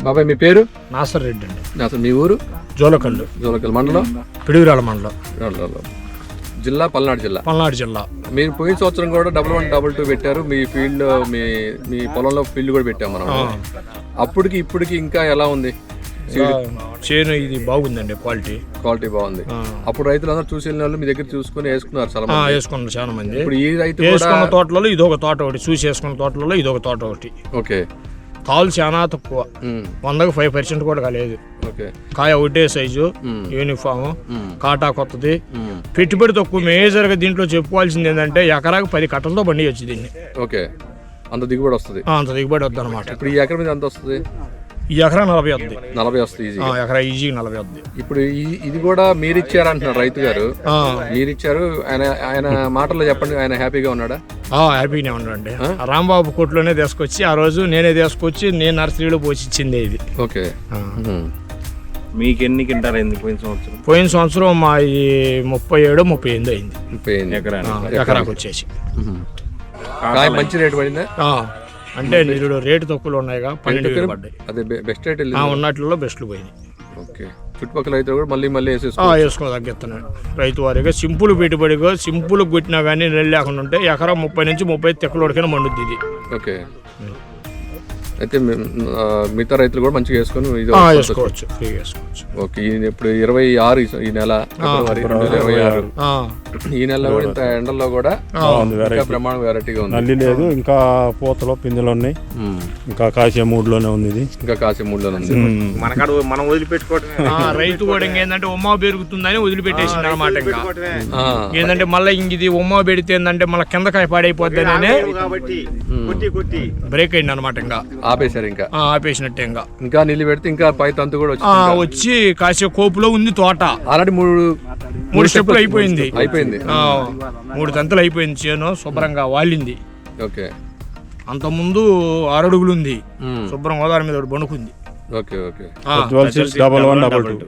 బాబాయ్ మీ పేరు? నాసర్ రెడ్డి అండి. అసలు మీ ఊరు? జోలకల్లు. జోలకల్ మండలం, పిడుగురాల మండలం, జిల్లా పల్నాడు జిల్లా. పల్నాడు జిల్లా. మీరు పోయిన సంవత్సరం కూడా 1122 పెట్టారు. మీ ఫీల్డ్ మీ పొలంలో ఫీల్డ్ కూడా పెట్టాం మనం. అప్పటికి ఇప్పటికి ఇంకా ఎలా ఉంది చేను? ఇది బాగుందండి, క్వాలిటీ బాగుంది. అప్పుడు రైతులందరూ చూసి వెళ్ళిన వాళ్ళు మీ దగ్గర చూసుకుని వేసుకున్నారు, వేసుకున్నారు చాలా మంది. ఇప్పుడు ఈ రైతు వేసుకున్న తోటలలో ఇదొక తోట ఒకటి, చూసి వేసుకున్న తోటలలో ఇదొక తోట ఒకటి. ఓకే. కాలు చాలా తక్కువ, 100కి 5% కూడా కాలేదు. కాయ ఒకటే సైజు, యూనిఫామ్, కాటా కొత్తది, పెట్టుబడి తక్కువ. మేజర్ గా దీంట్లో చెప్పుకోవాల్సింది ఏంటంటే ఎకరాకు 10 కట్టలతో బండి వచ్చి దీన్ని. ఓకే, అంత దిగుబడి వస్తుంది. అంత దిగుబడి వద్దు అనమాట. ఇప్పుడు ఈ ఎకరం మీద ఎంత వస్తుంది? ఈ ఎకరా 40 వస్తుంది. 40 వస్తుంది, ఎకరా ఈజీ 40 వస్తుంది. ఇప్పుడు ఇది కూడా మీరు ఇచ్చారు అంటున్నారు రైతు గారు. మీరు ఇచ్చారు, ఆయన మాటల్లో చెప్పండి, ఆయన హ్యాపీగా ఉన్నాడా? హ్యాపీగానే ఉన్నాడండి. రాంబాబు కోట్లోనే తీసుకొచ్చి ఆ రోజు నేనే తీసుకొచ్చి నేను నర్సరీలో పోసి ఇచ్చింది ఇది. ఓకే. మీకు ఎన్ని కింటాలు అయింది పోయిన సంవత్సరం? మా 37-38 అయింది. 38 ఎకరాకు వచ్చేసి. మంచి రేటు పడిందా? అంటే నిరుడు రేటు తక్కువలో ఉన్నాయిగా, 12,000 పడ్డాయి. అదే బెస్ట్ రేట్ ఉన్నట్లలో బెస్ట్లు పోయినాయి. ఓకే. చుట్టుపక్కల రైతులు కూడా మళ్ళీ వేసుకో తగ్గిస్తున్నాడు. రైతు వారిగా సింపుల్ పెట్టుబడిగా సింపుల్ కొట్టినా కానీ నెల లేకుండా ఉంటే ఎకరా 30 నుంచి 35 తెక్కలోడికైనా మండుద్ది ఇది. ఓకే. అయితే మిగతా రైతులు కూడా మంచిగా వేసుకొని వేసుకోవచ్చు, ఫ్రీగా వేసుకోవచ్చు. ఓకే. ఇప్పుడు 26 ఈ నెల, ఫిబ్రవరి 2026. ఈ నెలలో కూడా ఇంత ఎండల్లో కూడా ప్రమాణం వెరైటీగా ఉంది. నల్లి లేదు, ఇంకా పూతలో పిందెలు ఉన్నాయి, ఇంకా కాసే మూడ్లోనే ఉంది. ఇది ఇంకా కాసే మూడ్లోనే ఉంది. మనం వదిలిపెట్టుకోవటం. రైతు కూడా ఏంటంటే ఉమ్మా పెరుగుతుందని వదిలిపెట్టేసింది అనమాట. ఇంకా ఏంటంటే మళ్ళీ ఇది ఉమ్మా పెడితే ఏంటంటే మళ్ళీ కిందకాయ పాడైపోద్దని బ్రేక్ అయింది అనమాట. ఇంకా ఆపేశారు, ఇంకా ఆపేసినట్టే. ఇంకా నీళ్ళు పెడితే ఇంకా పై తంతు కూడా వచ్చి కాసే కోపులో ఉంది తోట. ఆల్రెడీ 3 స్టెప్పులు అయిపోయింది. 3 తంతులు అయిపోయింది. చేను శుభ్రంగా వాలింది. ఓకే. అంత ముందు 6 అడుగులు ఉంది, శుభ్రం గోదావరి మీద బణుకుంది. ఓకే. ఓకే. 12 6 11 22